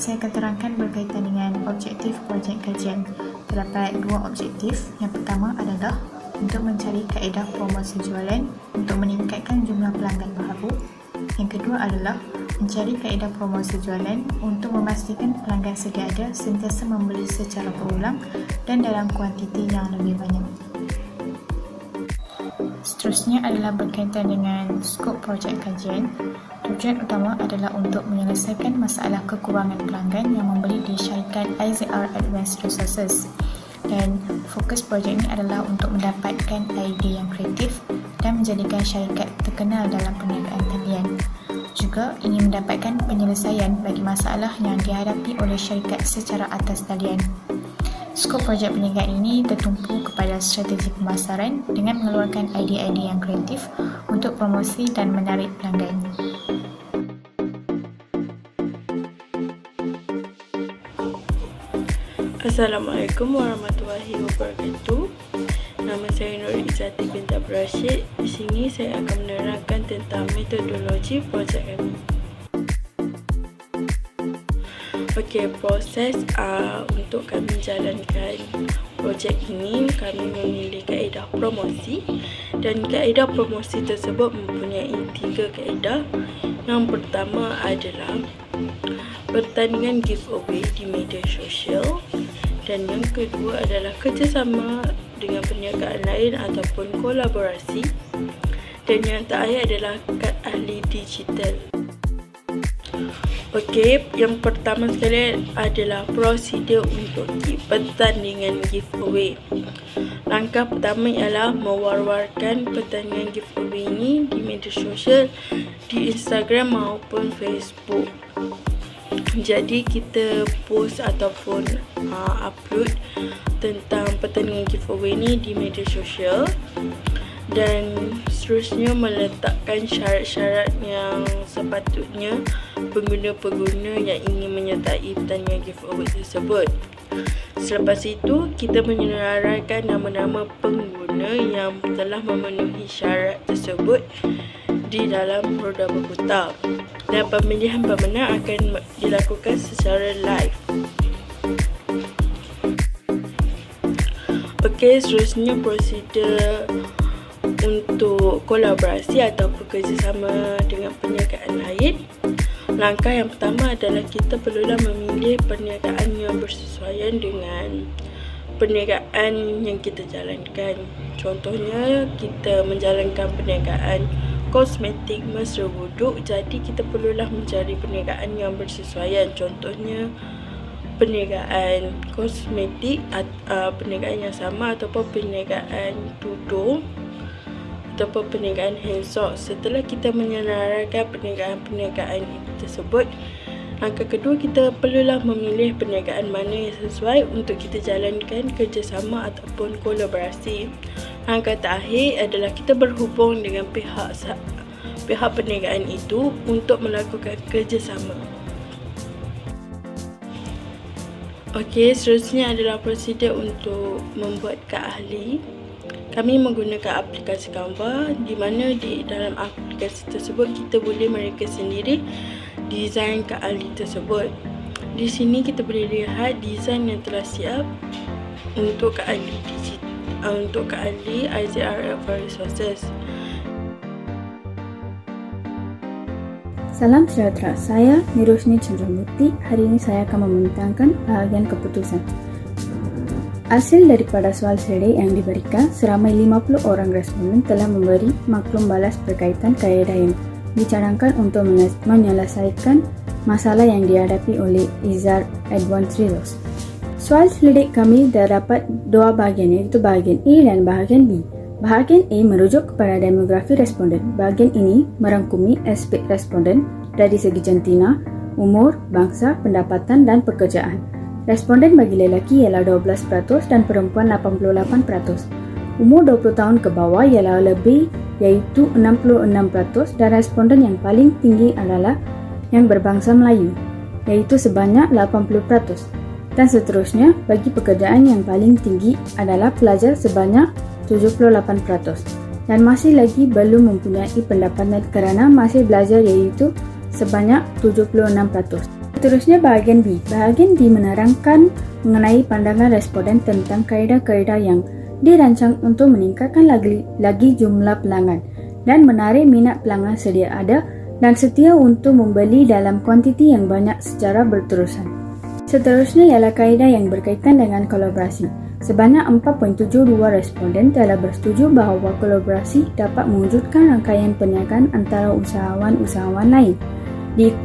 saya akan terangkan berkaitan dengan objektif projek kajian. Terdapat dua objektif. Yang pertama adalah untuk mencari kaedah promosi jualan untuk meningkatkan jumlah pelanggan baharu. Yang kedua adalah mencari kaedah promosi jualan untuk memastikan pelanggan sedia ada sentiasa membeli secara berulang dan dalam kuantiti yang lebih banyak. Seterusnya adalah berkaitan dengan skop projek kajian. Tujuan utama adalah untuk menyelesaikan masalah kekurangan pelanggan yang membeli di syarikat IZR Advanced Resources. Dan fokus projek ini adalah untuk mendapatkan idea yang kreatif dan menjadikan syarikat terkenal dalam perniagaan talian. Juga ingin mendapatkan penyelesaian bagi masalah yang dihadapi oleh syarikat secara atas talian. Skop projek perniagaan ini tertumpu kepada strategi pemasaran dengan mengeluarkan idea-idea yang kreatif untuk promosi dan menarik pelanggan. Assalamualaikum warahmatullahi wabarakatuh. Nama saya Nur Izzati binti Abdul Rashid. Di sini saya akan menerangkan tentang metodologi projek kami. Okey, proses untuk kami jalankan projek ini, kami memilih kaedah promosi dan kaedah promosi tersebut mempunyai 3 kaedah. Yang pertama adalah pertandingan giveaway di media sosial, dan yang kedua adalah kerjasama dengan perniagaan lain ataupun kolaborasi, dan yang terakhir adalah kad ahli digital. Okey, yang pertama sekali adalah prosedur untuk pertandingan giveaway. Langkah pertama ialah mewar-warkan pertandingan giveaway ini di media sosial, di Instagram maupun Facebook. Jadi kita post ataupun upload tentang pertandingan giveaway ini di media sosial, dan seterusnya meletakkan syarat-syarat yang sepatutnya pengguna-pengguna yang ingin menyertai pertandingan giveaway tersebut. Selepas itu, kita menyenaraikan nama-nama pengguna yang telah memenuhi syarat tersebut di dalam roda berputar, dan pemilihan pemenang akan dilakukan secara live. Okey, seterusnya prosedur untuk kolaborasi atau kerjasama dengan perniagaan lain. Langkah yang pertama adalah kita perlulah memilih perniagaan yang bersesuaian dengan perniagaan yang kita jalankan. Contohnya, kita menjalankan perniagaan kosmetik mesra wuduk, jadi kita perlulah mencari perniagaan yang bersesuaian. Contohnya, perniagaan kosmetik, perniagaan yang sama, ataupun perniagaan tudung, ataupun perniagaan hand soap. Setelah kita menyenaraikan perniagaan-perniagaan tersebut, langkah kedua, kita perlulah memilih perniagaan mana yang sesuai untuk kita jalankan kerjasama ataupun kolaborasi. Langkah terakhir adalah kita berhubung dengan pihak perniagaan itu untuk melakukan kerjasama. Okey, seterusnya adalah prosedur untuk membuat kad ahli. Kami menggunakan aplikasi Canva, di mana di dalam aplikasi tersebut kita boleh mereka sendiri desain kad ahli tersebut. Di sini kita boleh lihat desain yang telah siap untuk kad ahli untuk kad ahli IZR Advanced Resources. Salam sejahtera, saya Nirosni Chandramurti. Hari ini saya akan membentangkan bahagian keputusan. Hasil daripada soal sedek yang diberikan, seramai 50 orang responden telah memberi maklum balas berkaitan kaedah yang dicadangkan untuk menyelesaikan masalah yang dihadapi oleh IZR Advanced Resources. Soal sedek kami terdapat dua bahagian, iaitu bahagian A dan bahagian B. Bahagian A merujuk kepada demografi responden. Bahagian ini merangkumi aspek responden dari segi jantina, umur, bangsa, pendapatan dan pekerjaan. Responden bagi lelaki ialah 12% dan perempuan 88%. Umur 20 tahun ke bawah ialah lebih, iaitu 66%, dan responden yang paling tinggi adalah yang berbangsa Melayu, iaitu sebanyak 80%. Dan seterusnya, bagi pekerjaan yang paling tinggi adalah pelajar sebanyak 78%. Dan masih lagi belum mempunyai pendapatan kerana masih belajar, iaitu sebanyak 76%. Seterusnya bahagian B. Bahagian B menerangkan mengenai pandangan responden tentang kaedah-kaedah yang dirancang untuk meningkatkan lagi jumlah pelanggan dan menarik minat pelanggan sedia ada dan setia untuk membeli dalam kuantiti yang banyak secara berterusan. Seterusnya ialah kaedah yang berkaitan dengan kolaborasi. Sebanyak 4.72 responden telah bersetuju bahawa kolaborasi dapat mewujudkan rangkaian perniagaan antara usahawan-usahawan lain.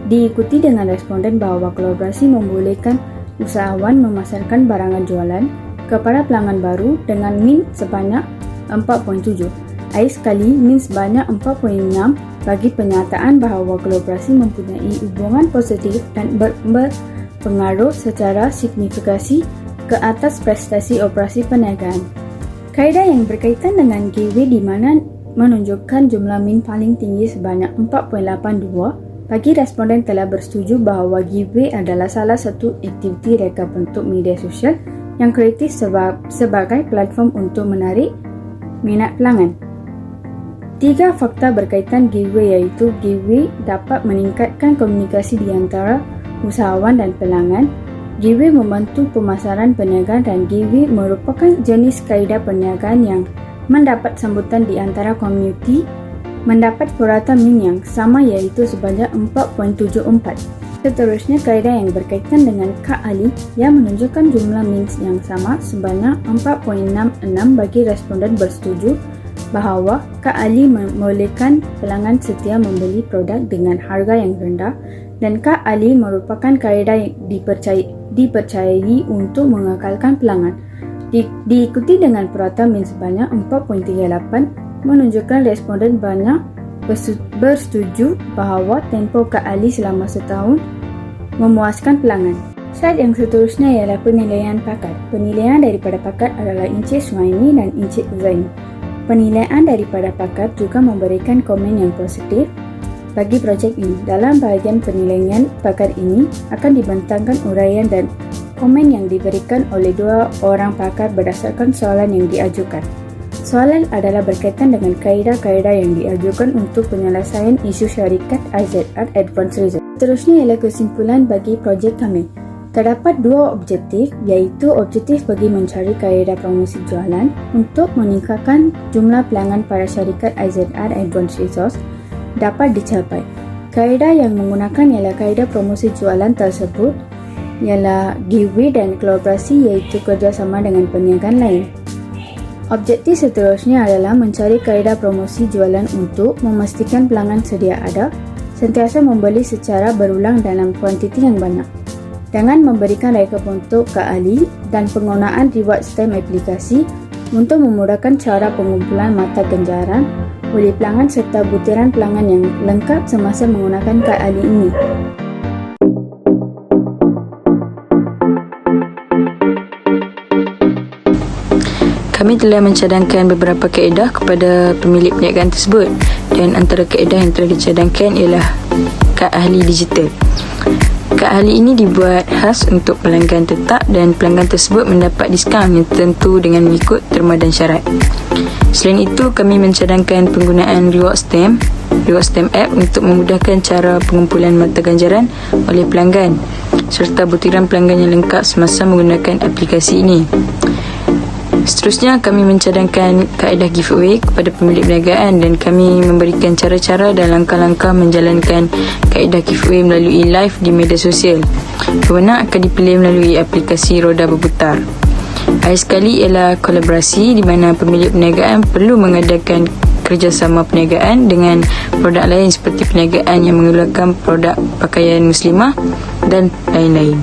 Diikuti dengan responden bahawa kolaborasi membolehkan usahawan memasarkan barangan jualan kepada pelanggan baru dengan min sebanyak 4.7. Air sekali min sebanyak 4.6 bagi penyataan bahawa kolaborasi mempunyai hubungan positif dan berpengaruh secara signifikasi ke atas prestasi operasi perniagaan. Kaedah yang berkaitan dengan giveaway di mana menunjukkan jumlah min paling tinggi sebanyak 4.82 bagi responden telah bersetuju bahawa giveaway adalah salah satu aktiviti reka bentuk media sosial yang kreatif sebagai platform untuk menarik minat pelanggan. 3 fakta berkaitan giveaway iaitu giveaway dapat meningkatkan komunikasi di antara usahawan dan pelanggan, giveaway membantu pemasaran perniagaan dan giveaway merupakan jenis kaedah perniagaan yang mendapat sambutan di antara komuniti mendapat purata min yang sama iaitu sebanyak 4.74. Seterusnya kaedah yang berkaitan dengan Kak Ali yang menunjukkan jumlah min yang sama sebanyak 4.66 bagi responden bersetuju bahawa Kak Ali membolehkan pelanggan setia membeli produk dengan harga yang rendah dan Kak Ali merupakan kaedah yang dipercayai untuk mengekalkan pelanggan. Diikuti dengan purata min sebanyak 4.38 menunjukkan responden banyak bersetuju bahawa tempoh Kak Ali selama setahun memuaskan pelanggan. Slide yang seterusnya ialah penilaian pakat. Penilaian daripada pakat adalah Encik Suhaimi dan Encik Zaini. Penilaian daripada pakat juga memberikan komen yang positif bagi projek ini. Dalam bahagian penilaian pakat ini akan dibentangkan uraian dan komen yang diberikan oleh 2 orang pakar berdasarkan soalan yang diajukan. Soalan adalah berkaitan dengan kaedah-kaedah yang diajukan untuk penyelesaian isu syarikat IZR Advanced Research. Seterusnya ialah kesimpulan bagi projek kami. Terdapat 2 objektif iaitu objektif bagi mencari kaedah promosi jualan untuk meningkatkan jumlah pelanggan pada syarikat IZR Advanced Resource dapat dicapai. Kaedah yang menggunakan ialah kaedah promosi jualan tersebut ialah giveaway dan kolaborasi iaitu kerjasama dengan perniagaan lain. Objektif seterusnya adalah mencari kaedah promosi jualan untuk memastikan pelanggan sedia ada, sentiasa membeli secara berulang dalam kuantiti yang banyak. Dengan memberikan reka bentuk Kak Ali dan penggunaan reward stamp aplikasi untuk memudahkan cara pengumpulan mata ganjaran oleh pelanggan serta butiran pelanggan yang lengkap semasa menggunakan Kak Ali ini. Kami telah mencadangkan beberapa kaedah kepada pemilik perniagaan tersebut dan antara kaedah yang telah dicadangkan ialah kad ahli digital. Kad ahli ini dibuat khas untuk pelanggan tetap dan pelanggan tersebut mendapat diskaun yang tertentu dengan mengikut terma dan syarat. Selain itu, kami mencadangkan penggunaan reward stamp app untuk memudahkan cara pengumpulan mata ganjaran oleh pelanggan serta butiran pelanggan yang lengkap semasa menggunakan aplikasi ini. Seterusnya, kami mencadangkan kaedah giveaway kepada pemilik perniagaan dan kami memberikan cara-cara dan langkah-langkah menjalankan kaedah giveaway melalui live di media sosial. Pemenang akan dipilih melalui aplikasi roda berputar. Akhir sekali ialah kolaborasi di mana pemilik perniagaan perlu mengadakan kerjasama perniagaan dengan produk lain seperti perniagaan yang mengeluarkan produk pakaian muslimah dan lain-lain.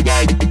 Yeah.